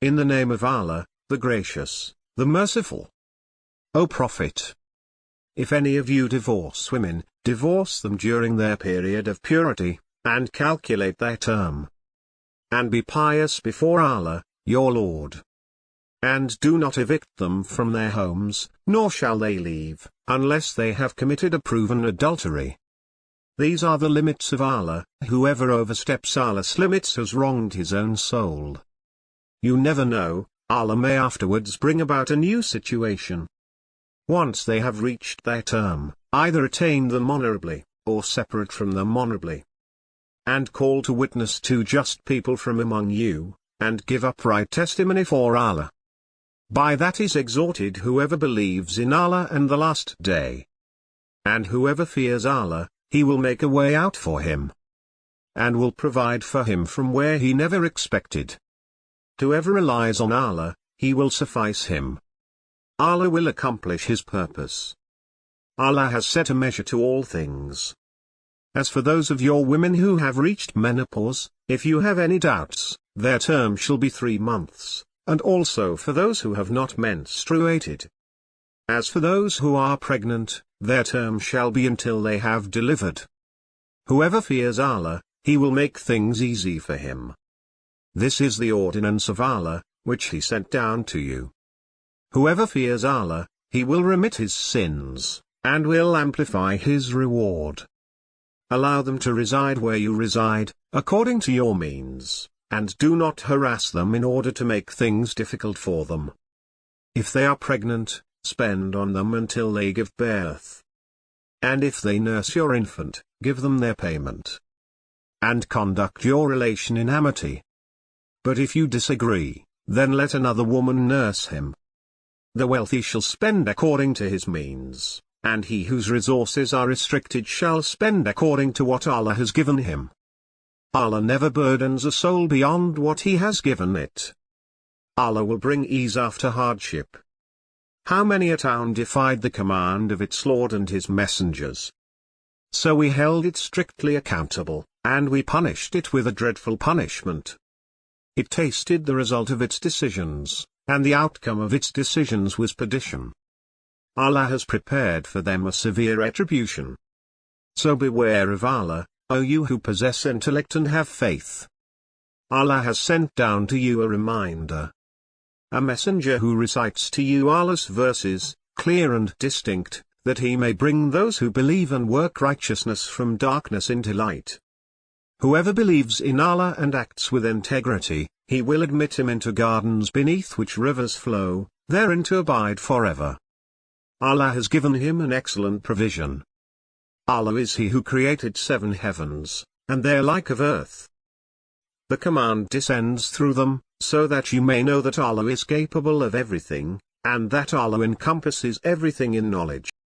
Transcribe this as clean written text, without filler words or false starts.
in the name of Allah, the Gracious, the Merciful. O Prophet! If any of you divorce women, divorce them during their period of purity, and calculate their term. And be pious before Allah, your Lord. And do not evict them from their homes, nor shall they leave, unless they have committed a proven adultery. These are the limits of Allah. Whoever oversteps Allah's limits has wronged his own soul. You never know, Allah may afterwards bring about a new situation. Once they have reached their term, either attain them honorably, or separate from them honorably. And call to witness 2 just people from among you, and give upright testimony for Allah. By that is exhorted whoever believes in Allah and the last day. And whoever fears Allah, He will make a way out for him. And will provide for him from where he never expected. Whoever relies on Allah, He will suffice him. Allah will accomplish His purpose. Allah has set a measure to all things. As for those of your women who have reached menopause, if you have any doubts, their term shall be 3 months, and also for those who have not menstruated. As for those who are pregnant, their term shall be until they have delivered. Whoever fears Allah, He will make things easy for him. This is the ordinance of Allah, which He sent down to you. Whoever fears Allah, He will remit his sins, and will amplify His reward. Allow them to reside where you reside, according to your means, and do not harass them in order to make things difficult for them. If they are pregnant, spend on them until they give birth. And if they nurse your infant, give them their payment. And conduct your relation in amity. But if you disagree, then let another woman nurse him. The wealthy shall spend according to his means, and he whose resources are restricted shall spend according to what Allah has given him. Allah never burdens a soul beyond what He has given it. Allah will bring ease after hardship. How many a town defied the command of its Lord and His messengers? So we held it strictly accountable, and we punished it with a dreadful punishment. It tasted the result of its decisions, and the outcome of its decisions was perdition. Allah has prepared for them a severe retribution. So beware of Allah, O you who possess intellect and have faith. Allah has sent down to you a reminder. A messenger who recites to you Allah's verses, clear and distinct, that he may bring those who believe and work righteousness from darkness into light. Whoever believes in Allah and acts with integrity, He will admit him into gardens beneath which rivers flow, therein to abide forever. Allah has given him an excellent provision. Allah is He who created 7 heavens, and their like of earth. The command descends through them, so that you may know that Allah is capable of everything, and that Allah encompasses everything in knowledge.